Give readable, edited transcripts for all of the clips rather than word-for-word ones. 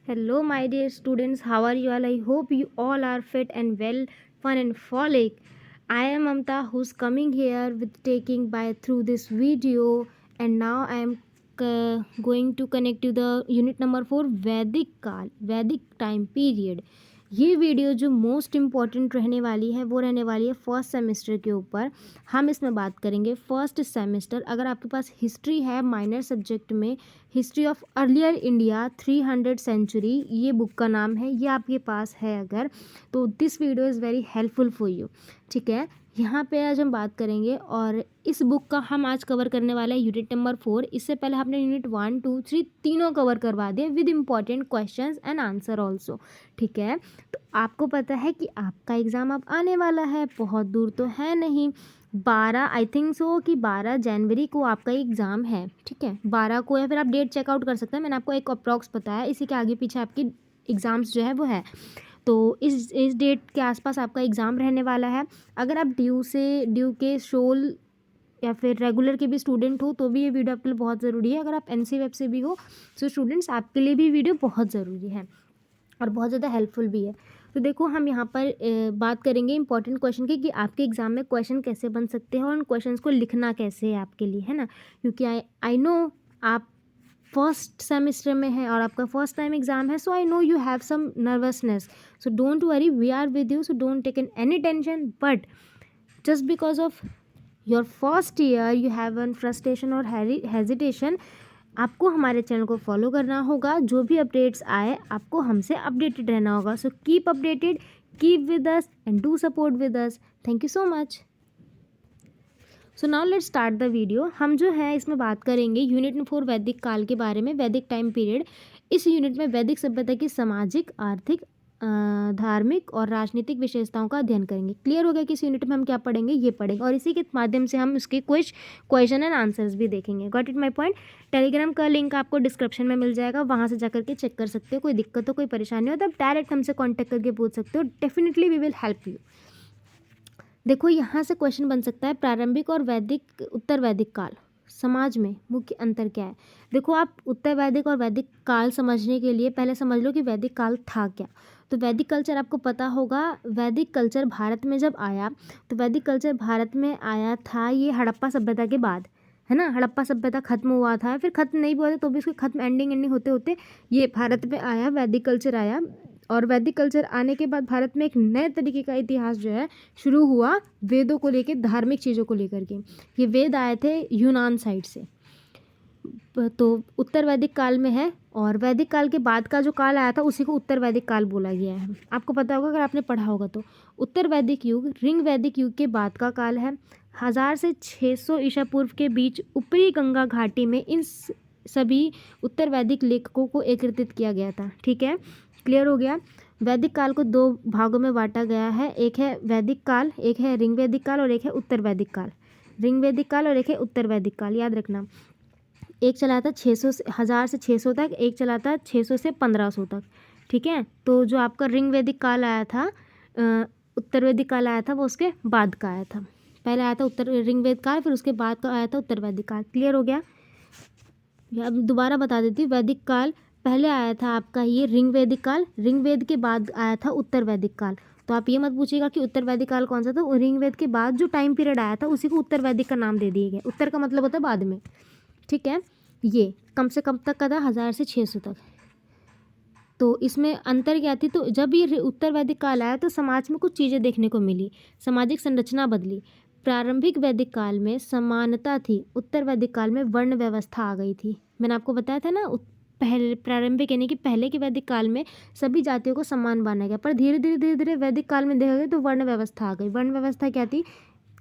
Hello, my dear students. How are you all? I hope you all are fit and well, fun and frolic. I am Mamta, who's coming here with taking by through this video, and now I am going to connect to the unit number 4 Vedic Kal, Vedic time period. ये video जो most important रहने वाली है वो रहने वाली है first semester के ऊपर। हम इसमें बात करेंगे फर्स्ट सेमेस्टर। अगर आपके पास हिस्ट्री है माइनर सब्जेक्ट में, history of earlier India 300 century ये बुक का नाम है, ये आपके पास है अगर, तो this video is very helpful for you. ठीक है, यहाँ पे आज हम बात करेंगे और इस बुक का हम आज कवर करने वाला है यूनिट नंबर 4। इससे पहले हमने यूनिट 1, 2, 3 तीनों कवर करवा दिए with important questions and answer also. ठीक है, तो आपको पता है कि आपका एग्ज़ाम अब आने वाला है, बहुत दूर तो है नहीं। 12 आई थिंक सो कि 12 जनवरी को आपका एग्ज़ाम है। ठीक है, 12 को, या फिर आप डेट चेकआउट कर सकते हैं, मैंने आपको एक अप्रॉक्स बताया, इसी के आगे पीछे आपकी एग्ज़ाम्स जो है वो है। तो इस डेट के आसपास आपका एग्ज़ाम रहने वाला है। अगर आप ड्यू के शोल या फिर रेगुलर के भी स्टूडेंट हो तो भी ये वीडियो आपके लिए बहुत ज़रूरी है। अगर आप एनसी वेब से भी हो तो स्टूडेंट्स आपके लिए भी वीडियो बहुत ज़रूरी है और बहुत ज़्यादा हेल्पफुल भी है। तो देखो, हम यहाँ पर बात करेंगे इंपॉर्टेंट क्वेश्चन की कि आपके एग्ज़ाम में क्वेश्चन कैसे बन सकते हैं और उन क्वेश्चंस को लिखना कैसे है आपके लिए, है ना। क्योंकि आई नो आप फर्स्ट सेमेस्टर में है और आपका फर्स्ट टाइम एग्ज़ाम है, so I know you have some nervousness, so don't worry, we are with you, so don't take in any tension. But just because of your first year you have an frustration और hesitation, आपको हमारे channel को follow करना होगा। जो भी updates आए आपको हमसे अपडेटेड रहना होगा। सो keep updated, keep with us and do support with us. Thank you so much. So now let's start the video. हम जो है इसमें बात करेंगे यूनिट 4 वैदिक काल के बारे में, वैदिक टाइम पीरियड। इस यूनिट में वैदिक सभ्यता की सामाजिक, आर्थिक, धार्मिक और राजनीतिक विशेषताओं का अध्ययन करेंगे। क्लियर हो गया कि इस यूनिट में हम क्या पढ़ेंगे, ये पढ़ेंगे और इसी के माध्यम से हम उसके कुछ क्वेश्चन एंड आंसर्स भी देखेंगे। Got it my point. Telegram का लिंक आपको डिस्क्रिप्शन में मिल जाएगा, वहाँ से जाकर के चेक कर सकते हो। कोई दिक्कत हो, कोई परेशानी हो तो आप डायरेक्ट हमसे कॉन्टैक्ट करके पूछ सकते हो। Definitely we will help you. देखो, यहाँ से क्वेश्चन बन सकता है प्रारंभिक और वैदिक, उत्तर वैदिक काल समाज में मुख्य अंतर क्या है। देखो, आप उत्तर वैदिक और वैदिक काल समझने के लिए पहले समझ लो कि वैदिक काल था क्या। तो वैदिक कल्चर आपको पता होगा, वैदिक कल्चर भारत में जब आया तो वैदिक कल्चर भारत में आया था ये हड़प्पा सभ्यता के बाद, है ना। हड़प्पा सभ्यता खत्म हुआ था, फिर खत्म नहीं हुआ था तो भी उसके खत्म एंडिंग होते होते ये भारत में आया, वैदिक कल्चर आया। और वैदिक कल्चर आने के बाद भारत में एक नए तरीके का इतिहास जो है शुरू हुआ, वेदों को लेकर, धार्मिक चीज़ों को लेकर के। ये वेद आए थे यूनान साइड से। तो उत्तर वैदिक काल में है और वैदिक काल के बाद का जो काल आया था उसी को उत्तर वैदिक काल बोला गया है। आपको पता होगा अगर आपने पढ़ा होगा तो। उत्तर वैदिक युग ऋग वैदिक युग के बाद का काल है। 1000 से 600 ईसा पूर्व के बीच ऊपरी गंगा घाटी में इन सभी उत्तर वैदिक लेखकों को एकत्रित किया गया था। ठीक है, क्लियर हो गया। वैदिक काल को 2 भागों में बांटा गया है, एक है वैदिक काल, एक है ऋग वैदिक काल और एक है उत्तर वैदिक काल। ऋग वैदिक काल और एक है उत्तर वैदिक काल, याद रखना। एक चला था 600 से 1000 से 600 तक, एक चला था 600 से 1500 तक। ठीक है, तो जो आपका ऋग वैदिक काल आया था, उत्तर वैदिक काल आया था, वो उसके बाद का आया था। पहले आया था उत्तर ऋग वैदिक काल, फिर उसके बाद का आया था उत्तर वैदिक काल। क्लियर हो गया। अब दोबारा बता देती हूँ, वैदिक काल पहले आया था आपका ये ऋग वैदिक काल, ऋग वेद के बाद आया था उत्तर वैदिक काल। तो आप ये मत पूछिएगा कि उत्तर वैदिक काल कौन सा था, ऋग वेद के बाद जो टाइम पीरियड आया था उसी को उत्तर वैदिक का नाम दे दिया गया। उत्तर का मतलब होता है बाद में। ठीक है, ये कम से कम तक का था, 1000 से 600 तक। तो इसमें अंतर क्या थी, तो जब ये उत्तर वैदिक काल आया तो समाज में कुछ चीज़ें देखने को मिली, सामाजिक संरचना बदली। प्रारंभिक वैदिक काल में समानता थी, उत्तर वैदिक काल में वर्ण व्यवस्था आ गई थी। मैंने आपको बताया था ना, पहले प्रारंभिक यानी कि पहले के वैदिक काल में सभी जातियों को समान माना गया, पर धीरे धीरे वैदिक काल में देखा गया तो वर्ण व्यवस्था आ गई। वर्ण व्यवस्था क्या थी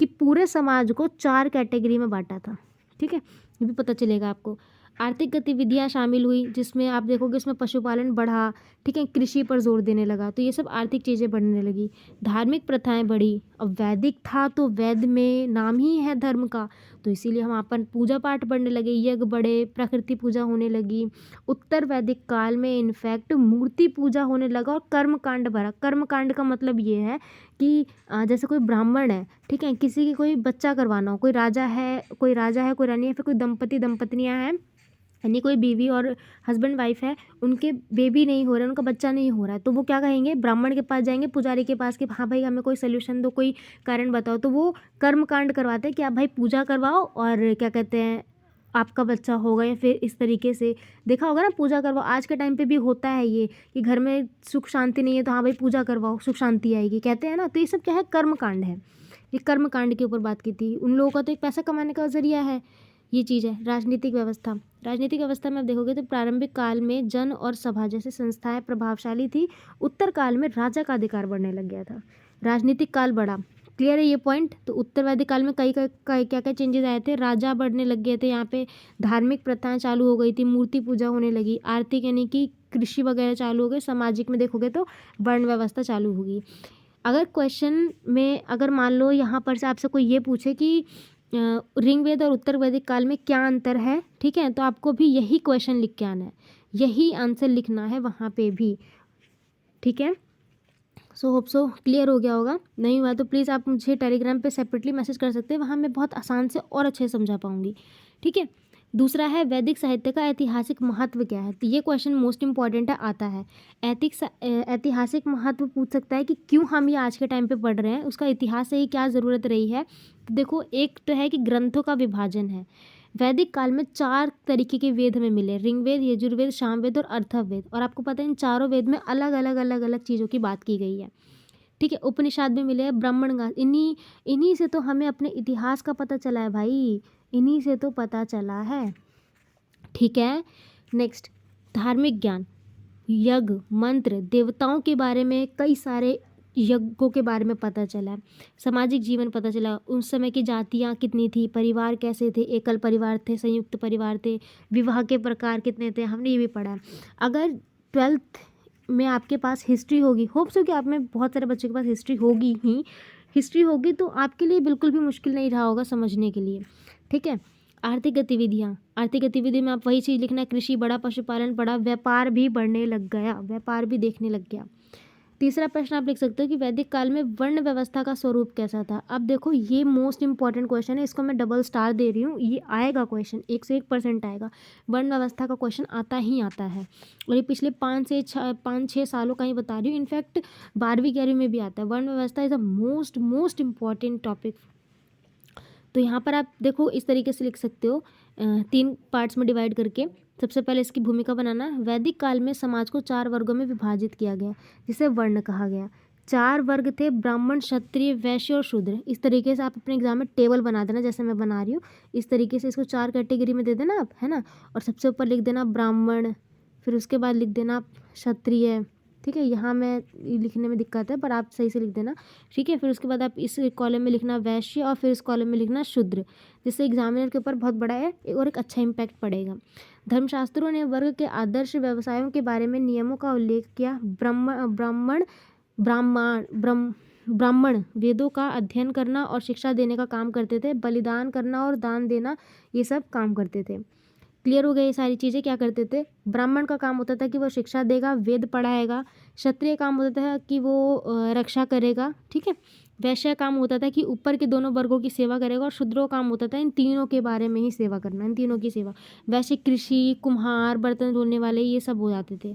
कि पूरे समाज को 4 कैटेगरी में बांटा था। ठीक है, ये भी पता चलेगा आपको। आर्थिक गतिविधियाँ शामिल हुई, जिसमें आप देखोगे इसमें पशुपालन बढ़ा। ठीक है, कृषि पर जोर देने लगा, तो ये सब आर्थिक चीज़ें बढ़ने लगी। धार्मिक प्रथाएं बढ़ी, अब वैदिक था तो वैद में नाम ही है धर्म का, तो इसीलिए हम अपन पूजा पाठ बढ़ने लगे, यज्ञ बढ़े, प्रकृति पूजा होने लगी। उत्तर वैदिक काल में इनफैक्ट मूर्ति पूजा होने लगा और कर्म कांड बढ़ा। कर्म कांड का मतलब ये है कि जैसे कोई ब्राह्मण है, ठीक है, किसी की कोई बच्चा करवाना हो, कोई राजा है, कोई रानी है, फिर कोई दंपतियाँ हैं, यानी कोई बीवी और हस्बैंड वाइफ है, उनके बेबी नहीं हो रहा है, उनका बच्चा नहीं हो रहा है, तो वो क्या कहेंगे, ब्राह्मण के पास जाएंगे, पुजारी के पास कि हाँ भाई हमें कोई सोल्यूशन दो, कोई कारण बताओ। तो वो कर्म कांड करवाते हैं कि आप भाई पूजा करवाओ और क्या कहते हैं आपका बच्चा होगा, या फिर इस तरीके से देखा होगा ना, पूजा करवाओ। आज के टाइम पे भी होता है ये कि घर में सुख शांति नहीं है तो हाँ भाई पूजा करवाओ, सुख शांति आएगी, कहते हैं ना। तो ये सब क्या है, कर्म कांड है। ये कर्म कांड के ऊपर बात की थी। उन लोगों का तो एक पैसा कमाने का जरिया है, ये चीज़ है। राजनीतिक व्यवस्था, राजनीतिक व्यवस्था में आप देखोगे तो प्रारंभिक काल में जन और सभा जैसे संस्थाएं प्रभावशाली थी। उत्तर काल में राजा का अधिकार बढ़ने लग गया था। राजनीतिक काल बढ़ा, क्लियर है ये पॉइंट। तो उत्तरवादी काल में कई क्या क्या चेंजेस आए थे, राजा बढ़ने लग गए थे, यहाँ पे धार्मिक प्रथाएं चालू हो गई थी, मूर्ति पूजा होने लगी, आर्थिक यानी कि कृषि वगैरह चालू हो गई, सामाजिक में देखोगे तो वर्ण व्यवस्था चालू होगी। अगर क्वेश्चन में अगर मान लो यहाँ पर से आपसे कोई ये पूछे कि ऋग्वेद और उत्तर वैदिक काल में क्या अंतर है, ठीक है, तो आपको भी यही क्वेश्चन लिख के आना है, यही आंसर लिखना है वहाँ पे भी, ठीक है। सो होप सो क्लियर हो गया होगा। नहीं हुआ तो प्लीज़ आप मुझे टेलीग्राम पे सेपरेटली मैसेज कर सकते हैं, वहाँ मैं बहुत आसान से और अच्छे से समझा पाऊँगी, ठीक है। दूसरा है वैदिक साहित्य का ऐतिहासिक महत्व क्या है, तो ये क्वेश्चन मोस्ट इंपॉर्टेंट है, आता है। ऐतिहासिक महत्व पूछ सकता है कि क्यों हम ये आज के टाइम पे पढ़ रहे हैं, उसका इतिहास से ही क्या ज़रूरत रही है। तो देखो, एक तो है कि ग्रंथों का विभाजन है। वैदिक काल में 4 तरीके के वेद हमें मिले, ऋग्वेद, यजुर्वेद, सामवेद और अथर्ववेद। और आपको पता है इन चारों वेद में अलग अलग अलग अलग चीज़ों की बात की गई है, ठीक है। उपनिषद भी मिले हैं, ब्राह्मण का, इन्हीं से तो हमें अपने इतिहास का पता चला है भाई, इन्हीं से तो पता चला है, ठीक है। नेक्स्ट, धार्मिक ज्ञान, यज्ञ, मंत्र, देवताओं के बारे में, कई सारे यज्ञों के बारे में पता चला। सामाजिक जीवन पता चला, उस समय की जातियाँ कितनी थी, परिवार कैसे थे, एकल परिवार थे, संयुक्त परिवार थे, विवाह के प्रकार कितने थे, हमने ये भी पढ़ा है। अगर 12th में आपके पास हिस्ट्री होगी, होप्स हो कि आप में बहुत सारे बच्चों के पास हिस्ट्री होगी ही, हिस्ट्री होगी तो आपके लिए बिल्कुल भी मुश्किल नहीं रहा होगा समझने के लिए, ठीक है। आर्थिक गतिविधियाँ, आर्थिक गतिविधि में आप वही चीज़ लिखना है, कृषि बढ़ा, पशुपालन बढ़ा, व्यापार भी बढ़ने लग गया, व्यापार भी देखने लग गया। तीसरा प्रश्न आप लिख सकते हो कि वैदिक काल में वर्ण व्यवस्था का स्वरूप कैसा था। अब देखो, ये मोस्ट इंपॉर्टेंट क्वेश्चन है, इसको मैं डबल स्टार दे रही हूँ, ये आएगा क्वेश्चन, 101% आएगा। वर्ण व्यवस्था का क्वेश्चन आता ही आता है, और ये पिछले 5 से 6 सालों का ही बता रही हूँ। इनफैक्ट 12वीं 11वीं में भी आता है। वर्ण व्यवस्था is a most important topic. तो यहाँ पर आप देखो इस तरीके से लिख सकते हो, 3 पार्ट्स में डिवाइड करके। सबसे पहले इसकी भूमिका बनाना। वैदिक काल में समाज को 4 वर्गों में विभाजित किया गया, जिसे वर्ण कहा गया। 4 वर्ग थे, ब्राह्मण, क्षत्रिय, वैश्य और शूद्र। इस तरीके से आप अपने एग्जाम में टेबल बना देना, जैसे मैं बना रही हूँ, इस तरीके से इसको 4 कैटेगरी में दे देना आप, है ना। और सबसे ऊपर लिख देना ब्राह्मण, फिर उसके बाद लिख देना आप क्षत्रिय, ठीक है। यहाँ मैं लिखने में दिक्कत है पर आप सही से लिख देना, ठीक है। फिर उसके बाद आप इस कॉलम में लिखना वैश्य, और फिर इस कॉलम में लिखना शूद्र, जिससे एग्जामिनर के ऊपर बहुत बड़ा है और एक अच्छा इम्पैक्ट पड़ेगा। धर्मशास्त्रों ने वर्ग के आदर्श व्यवसायों के बारे में नियमों का उल्लेख किया। ब्राह्मण वेदों का अध्ययन करना और शिक्षा देने का काम करते थे। बलिदान करना और दान देना, ये सब काम करते थे। क्लियर हो गई ये सारी चीज़ें। क्या करते थे, ब्राह्मण का काम होता था कि वो शिक्षा देगा, वेद पढ़ाएगा। क्षत्रिय काम होता था कि वो रक्षा करेगा, ठीक है। वैश्य काम होता था कि ऊपर के दोनों वर्गों की सेवा करेगा, और शूद्रों काम होता था इन तीनों के बारे में ही सेवा करना, इन तीनों की सेवा। वैश्य कृषि, कुम्हार, बर्तन धोने वाले, ये सब हो जाते थे।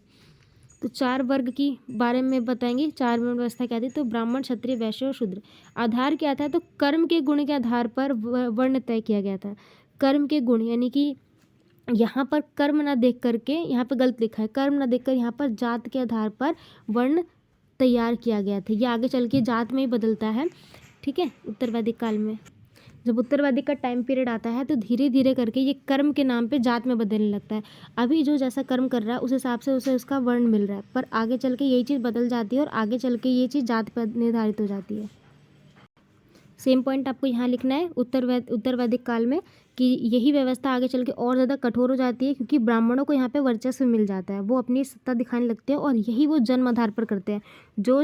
तो 4 वर्ग की बारे में बताएंगे, 4 वर्ण व्यवस्था क्या थी। तो ब्राह्मण, क्षत्रिय, वैश्य और शूद्र। आधार क्या था, तो कर्म के गुण के आधार पर वर्ण तय किया गया था। कर्म के गुण यानी कि यहाँ पर कर्म ना देख करके, यहाँ पे गलत लिखा है, कर्म ना देखकर यहाँ पर जात के आधार पर वर्ण तैयार किया गया था। ये आगे चल के जात में ही बदलता है, ठीक है। उत्तर वैदिक काल में जब उत्तर वैदिक का टाइम पीरियड आता है तो धीरे धीरे करके ये कर्म के नाम पे जात में बदलने लगता है। अभी जो जैसा कर्म कर रहा है उस हिसाब से उसे उसका वर्ण मिल रहा है, पर आगे चल के यही चीज़ बदल जाती है और आगे चल के ये चीज़ जात पर निर्धारित हो जाती है। सेम पॉइंट आपको यहाँ लिखना है उत्तर वैदिक काल में, कि यही व्यवस्था आगे चल के और ज़्यादा कठोर हो जाती है, क्योंकि ब्राह्मणों को यहाँ पे वर्चस्व मिल जाता है, वो अपनी सत्ता दिखाने लगते हैं, और यही वो जन्म आधार पर करते हैं। जो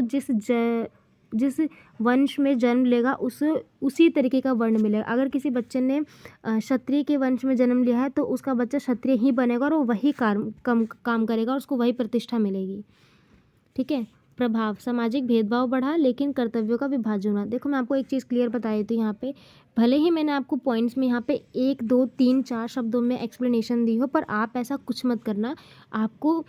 जिस वंश में जन्म लेगा उसी तरीके का वर्ण मिलेगा। अगर किसी बच्चे ने क्षत्रिय के वंश में जन्म लिया है तो उसका बच्चा क्षत्रिय ही बनेगा, और वो वही काम करेगा और उसको वही प्रतिष्ठा मिलेगी, ठीक है। प्रभाव, सामाजिक भेदभाव बढ़ा लेकिन कर्तव्यों का विभाजन हुआ। देखो मैं आपको एक चीज़ क्लियर बताई थी यहाँ पे, भले ही मैंने आपको पॉइंट्स में यहाँ पे 1 2 3 4 शब्दों में एक्सप्लेनेशन दी हो, पर आप ऐसा कुछ मत करना। आपको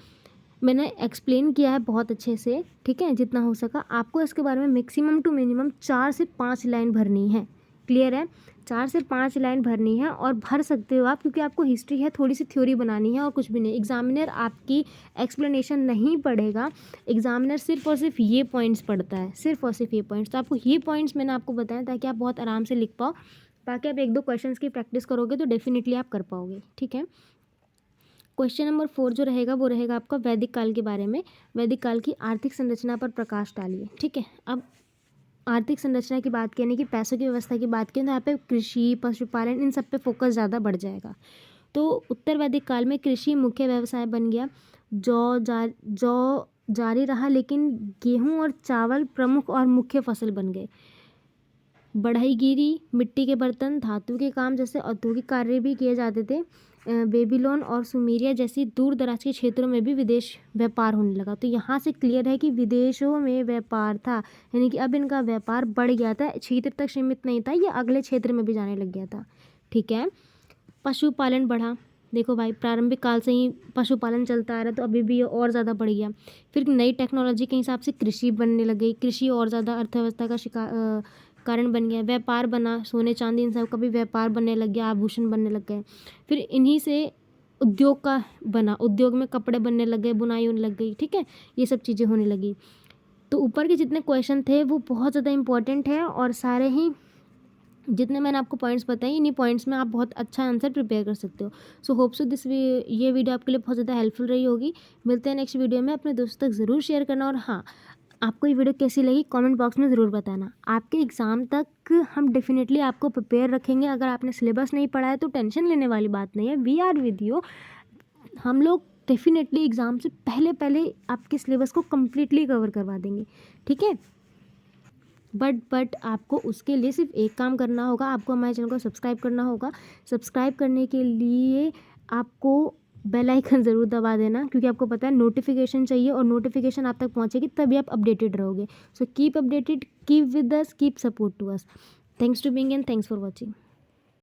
मैंने एक्सप्लेन किया है बहुत अच्छे से, ठीक है, जितना हो सका। आपको इसके बारे में मैक्सिमम टू मिनिमम 4 से 5 लाइन भरनी है। क्लियर है? 4 से 5 लाइन भरनी है और भर सकते हो आप, क्योंकि आपको हिस्ट्री है, थोड़ी सी थ्योरी बनानी है और कुछ भी नहीं। एग्जामिनर आपकी एक्सप्लेनेशन नहीं पढ़ेगा, एग्जामिनर सिर्फ और सिर्फ ये पॉइंट्स पढ़ता है, सिर्फ और सिर्फ ये पॉइंट्स। तो आपको ये पॉइंट्स मैंने आपको बताया ताकि आप बहुत आराम से लिख पाओ। बाकी आप 1 2 क्वेश्चंस की प्रैक्टिस करोगे तो डेफिनेटली आप कर पाओगे, ठीक है। क्वेश्चन नंबर 4 जो रहेगा वो रहेगा आपका वैदिक काल के बारे में। वैदिक काल की आर्थिक संरचना पर प्रकाश डालिए, ठीक है। अब आर्थिक संरचना की बात करें कि पैसों की व्यवस्था की बात करें तो यहाँ पे कृषि, पशुपालन, इन सब पे फोकस ज़्यादा बढ़ जाएगा। तो उत्तर वैदिक काल में कृषि मुख्य व्यवसाय बन गया। जौ जारी रहा, लेकिन गेहूँ और चावल प्रमुख और मुख्य फसल बन गए। बढ़ईगिरी, मिट्टी के बर्तन, धातु के काम जैसे औद्योगिक कार्य भी किए जाते थे। बेबीलोन और सुमेरिया जैसी दूर दराज के क्षेत्रों में भी विदेश व्यापार होने लगा। तो यहाँ से क्लियर है कि विदेशों में व्यापार था, यानी कि अब इनका व्यापार बढ़ गया था, क्षेत्र तक सीमित नहीं था, ये अगले क्षेत्र में भी जाने लग गया था, ठीक है। पशुपालन बढ़ा। देखो भाई, प्रारंभिक काल से ही पशुपालन चलता आ रहा है, तो अभी भी ये और ज़्यादा बढ़ गया। फिर नई टेक्नोलॉजी के हिसाब से कृषि बनने लग गई, कृषि और ज़्यादा अर्थव्यवस्था का कारण बन गया। व्यापार बना, सोने चांदी इन सब का भी व्यापार बनने लग गया, आभूषण बनने लग गए। फिर इन्हीं से उद्योग का बना, उद्योग में कपड़े बनने लग गए, बुनाई होने लग गई, ठीक है, ये सब चीज़ें होने लगी। तो ऊपर के जितने क्वेश्चन थे वो बहुत ज़्यादा इंपॉर्टेंट है, और सारे ही जितने मैंने आपको पॉइंट्स बताए, इन्हीं पॉइंट्स में आप बहुत अच्छा आंसर प्रिपेयर कर सकते हो। सो होप सो ये वीडियो आपके लिए बहुत ज़्यादा हेल्पफुल रही होगी। मिलते हैं नेक्स्ट वीडियो में। अपने दोस्तों तक ज़रूर शेयर करना, और हाँ, आपको ये वीडियो कैसी लगी कमेंट बॉक्स में ज़रूर बताना। आपके एग्ज़ाम तक हम डेफिनेटली आपको प्रिपेयर रखेंगे। अगर आपने सिलेबस नहीं पढ़ा है तो टेंशन लेने वाली बात नहीं है, वी आर विद यू। हम लोग डेफिनेटली एग्ज़ाम से पहले पहले आपके सिलेबस को कम्प्लीटली कवर करवा देंगे, ठीक है। बट आपको उसके लिए सिर्फ एक काम करना होगा, आपको हमारे चैनल को सब्सक्राइब करना होगा। सब्सक्राइब करने के लिए आपको बेल आइकन ज़रूर दबा देना, क्योंकि आपको पता है नोटिफिकेशन चाहिए, और नोटिफिकेशन आप तक पहुंचेगी तभी आप अपडेटेड रहोगे। So keep updated, keep with us, keep support to us. Thanks to being and thanks for watching.